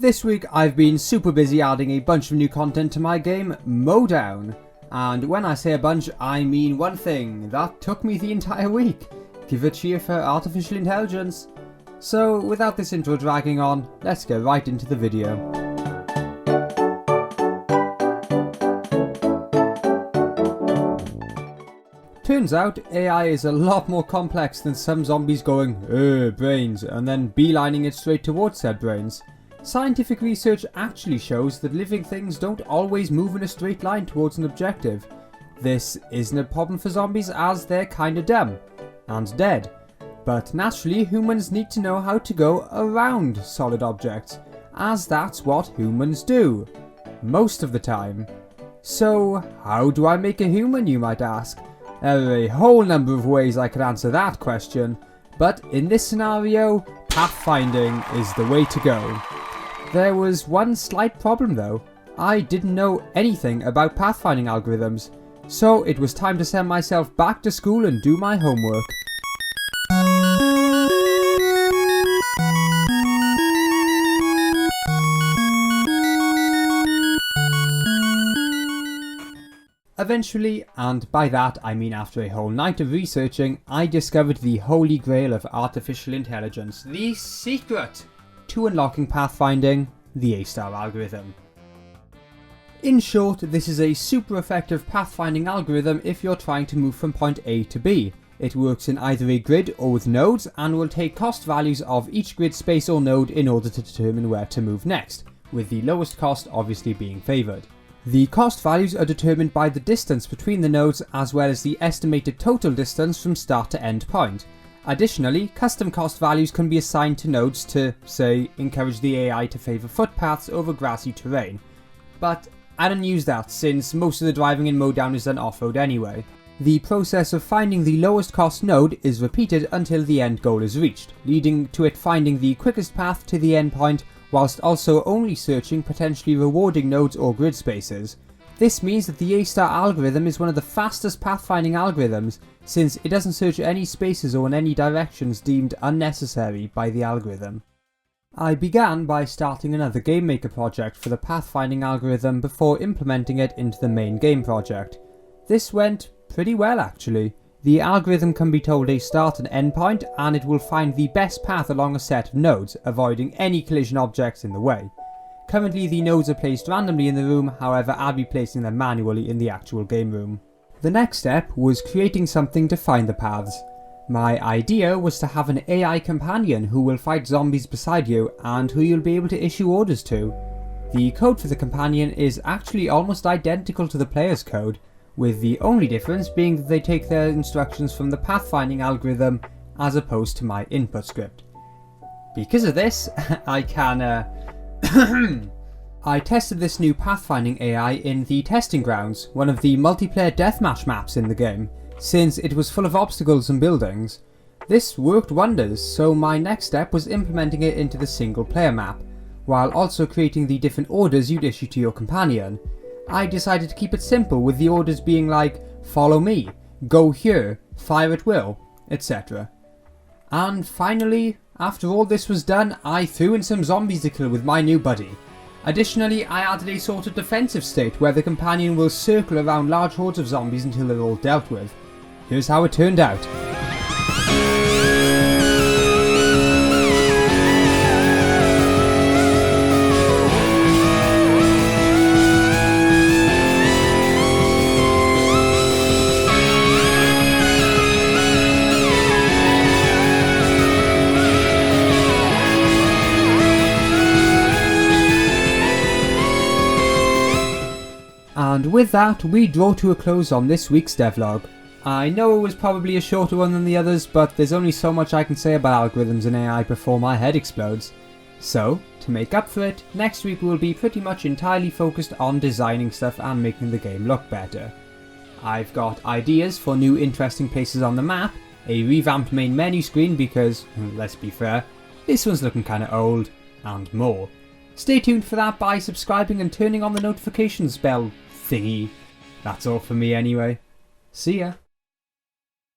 This week I've been super busy adding a bunch of new content to my game, Mow Down. And when I say a bunch, I mean one thing. That took me the entire week. Give a cheer for artificial intelligence. So without this intro dragging on, let's get right into the video. Turns out AI is a lot more complex than some zombies going, brains, and then beelining it straight towards said brains. Scientific research actually shows that living things don't always move in a straight line towards an objective. This isn't a problem for zombies as they're kinda dumb and dead. But naturally humans need to know how to go around solid objects, as that's what humans do. Most of the time. So how do I make a human, you might ask? There are a whole number of ways I could answer that question, but in this scenario, pathfinding is the way to go. There was one slight problem though. I didn't know anything about pathfinding algorithms, so it was time to send myself back to school and do my homework. Eventually, and by that I mean after a whole night of researching, I discovered the holy grail of artificial intelligence, the secret to unlocking pathfinding, the A-star algorithm. In short, this is a super effective pathfinding algorithm if you're trying to move from point A to B. It works in either a grid or with nodes and will take cost values of each grid space or node in order to determine where to move next, with the lowest cost obviously being favoured. The cost values are determined by the distance between the nodes as well as the estimated total distance from start to end point. Additionally, custom cost values can be assigned to nodes to, say, encourage the AI to favour footpaths over grassy terrain. But I don't use that since most of the driving in Mow Down is done off-road anyway. The process of finding the lowest cost node is repeated until the end goal is reached, leading to it finding the quickest path to the end point whilst also only searching potentially rewarding nodes or grid spaces. This means that the A-star algorithm is one of the fastest pathfinding algorithms, since it doesn't search any spaces or in any directions deemed unnecessary by the algorithm. I began by starting another game maker project for the pathfinding algorithm before implementing it into the main game project. This went pretty well actually. The algorithm can be told a start and end point, and it will find the best path along a set of nodes, avoiding any collision objects in the way. Currently the nodes are placed randomly in the room, however I'll be placing them manually in the actual game room. The next step was creating something to find the paths. My idea was to have an AI companion who will fight zombies beside you and who you'll be able to issue orders to. The code for the companion is actually almost identical to the player's code, with the only difference being that they take their instructions from the pathfinding algorithm as opposed to my input script. Because of this, I can I tested this new pathfinding AI in the testing grounds, one of the multiplayer deathmatch maps in the game, since it was full of obstacles and buildings. This worked wonders, so my next step was implementing it into the single player map, while also creating the different orders you'd issue to your companion. I decided to keep it simple, with the orders being like, follow me, go here, fire at will, etc. And finally, after all this was done, I threw in some zombies to kill with my new buddy. Additionally, I added a sort of defensive state where the companion will circle around large hordes of zombies until they're all dealt with. Here's how it turned out. And with that, we draw to a close on this week's devlog. I know it was probably a shorter one than the others, but there's only so much I can say about algorithms and AI before my head explodes. So, to make up for it, next week will be pretty much entirely focused on designing stuff and making the game look better. I've got ideas for new interesting places on the map, a revamped main menu screen because, let's be fair, this one's looking kinda old, and more. Stay tuned for that by subscribing and turning on the notifications bell thingy. That's all for me anyway. See ya.